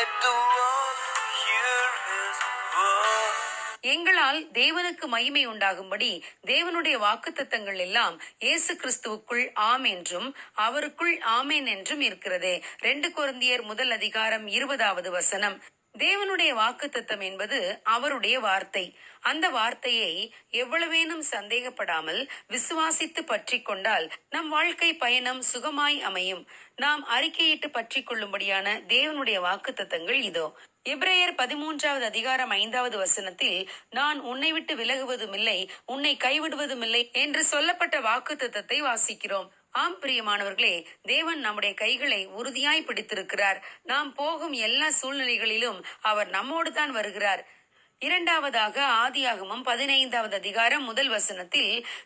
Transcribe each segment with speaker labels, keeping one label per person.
Speaker 1: Let the world hear his word.
Speaker 2: எங்களால் தேவனுக்கு மகிமை உண்டாகும்படி தேவனுடைய வாக்குத்தத்தங்கள் எல்லாம் இயேசு கிறிஸ்துவுக்குள் ஆம் என்றும் அவருக்குள் ஆமேன் என்றும் இருக்கிறதே. 2 கொரிந்தியர் 1:20. தேவனுடைய வாக்குத்தத்தம் என்பது அவருடைய வார்த்தை. அந்த வார்த்தையை எவ்வளவேனும் சந்தேகப்படாமல் விசுவாசித்து பற்றி கொண்டால் நம் வாழ்க்கை பயணம் சுகமாய் அமையும். நாம் அறிக்கையிட்டு பற்றி கொள்ளும்படியான தேவனுடைய வாக்குத்தத்தங்கள் இதோ. எபிரேயர் 13:5 நான் உன்னை விட்டு விலகுவதுமில்லை, உன்னை கைவிடுவதுமில்லை என்று சொல்லப்பட்ட வாக்குத்தத்தத்தை வாசிக்கிறோம். ஆம் பிரியமானவர்களே, தேவன் நம்முடைய கைகளை உறுதியாய் பிடித்திருக்கிறார். நாம் போகும் எல்லா சூழ்நிலைகளிலும் அவர் நம்மோடு தான் வருகிறார். 2வது ஆதியாகமம் 15:1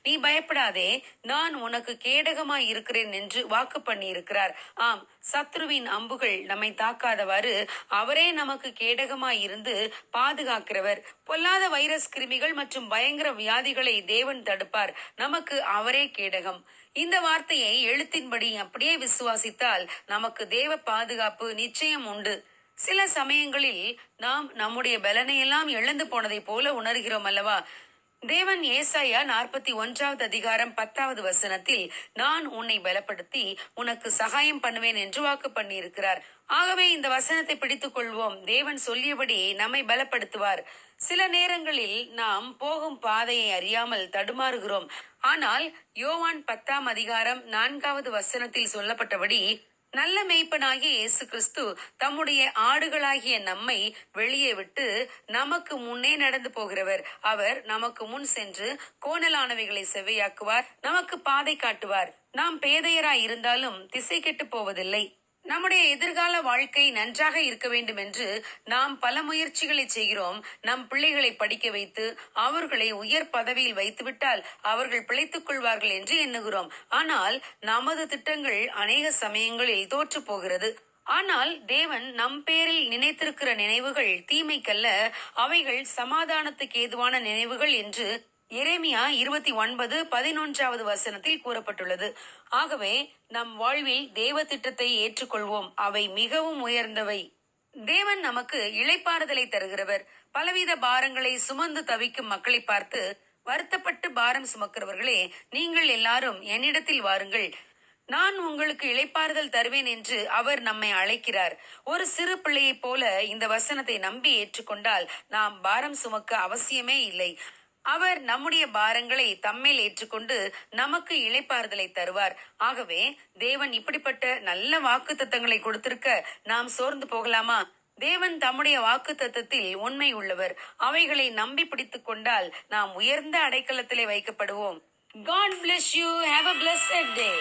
Speaker 2: நீ பயப்படாதே, நான் உனக்கு கேடகமாய் இருக்கிறேன் என்று வாக்கு பண்ணி இருக்கிறார். ஆம், சத்ருவின் அம்புகள் நம்மை தாக்காதவாறு அவரே நமக்கு கேடகமாய் இருந்து பாதுகாக்கிறவர். பொல்லாத வைரஸ், கிருமிகள் மற்றும் பயங்கர வியாதிகளை தேவன் தடுப்பார். நமக்கு அவரே கேடகம். இந்த வார்த்தையை எழுத்தின்படி அப்படியே விசுவாசித்தால் நமக்கு தேவ பாதுகாப்பு நிச்சயம் உண்டு. சில சமயங்களில் நாம் நம்முடைய பலனையெல்லாம் இழந்து போனதை போல உணர்கிறோம் அல்லவா? தேவன் ஏசாயா 41:10 நான் உன்னை பலப்படுத்தி உனக்கு சகாயம் பண்ணுவேன் என்று வாக்கு பண்ணி இருக்கிறார். ஆகவே இந்த வசனத்தை பிடித்துக் கொள்வோம். தேவன் சொல்லியபடி நம்மை பலப்படுத்துவார். சில நேரங்களில் நாம் போகும் பாதையை அறியாமல் தடுமாறுகிறோம். ஆனால் யோவான் 10:4 சொல்லப்பட்டபடி நல்ல மேய்ப்பனாகிய இயேசு கிறிஸ்து தம்முடைய ஆடுகளாகிய நம்மை வெளியே விட்டு நமக்கு முன்னே நடந்து போகிறவர். அவர் நமக்கு முன் சென்று கோணலானவைகளை செவ்வையாக்குவார், நமக்கு பாதை காட்டுவார். நாம் பேதையராய் இருந்தாலும் திசை கெட்டு போவதில்லை. நம்முடைய எதிர்கால வாழ்க்கை நன்றாக இருக்க வேண்டும் என்று நாம் பல முயற்சிகளை செய்கிறோம். நம் பிள்ளைகளை படிக்க வைத்து அவர்களை உயர் பதவியில் வைத்துவிட்டால் அவர்கள் பிழைத்துக் கொள்வார்கள் என்று எண்ணுகிறோம். ஆனால் நமது திட்டங்கள் அநேக சமயங்களில் தோற்று போகிறது. ஆனால் தேவன் நம் பேரில் நினைத்திருக்கிற நினைவுகள் தீமைக்கல்ல, அவைகள் சமாதானத்துக்கு ஏதுவான நினைவுகள் என்று எரேமியா 29:11 கூறப்பட்டுள்ளது. ஆகவே நம் வாழ்வில் தேவ திட்டத்தை ஏற்றுக்கொள்வோம். அவை மிகவும் உயர்ந்தவை. தேவன் நமக்கு இளைப்பாறுதலை தருகிறவர். பலவித பாரங்களை சுமந்து தவிக்கும் மக்களை பார்த்து, வருத்தப்பட்டு பாரம் சுமக்கிறவர்களே, நீங்கள் எல்லாரும் என்னிடத்தில் வாருங்கள், நான் உங்களுக்கு இளைப்பாறுதல் தருவேன் என்று அவர் நம்மை அழைக்கிறார். ஒரு சிறு பிள்ளையை போல இந்த வசனத்தை நம்பி ஏற்றுக்கொண்டால் நாம் பாரம் சுமக்க அவசியமே இல்லை. அவர் நம்முடைய பாரங்களை தம்மேல் ஏற்றுக்கொண்டு நமக்கு இளைப்பாறுதலை தருவார். ஆகவே தேவன் இப்படிப்பட்ட நல்ல வாக்கு தத்தங்களை கொடுத்திருக்க நாம் சோர்ந்து போகலாமா? தேவன் தம்முடைய வாக்கு தத்தத்தில் உண்மை உள்ளவர். அவைகளை நம்பி பிடித்துக் கொண்டால் நாம் உயர்ந்த அடைக்கலத்திலே வைக்கப்படுவோம். God bless you. Have a blessed day.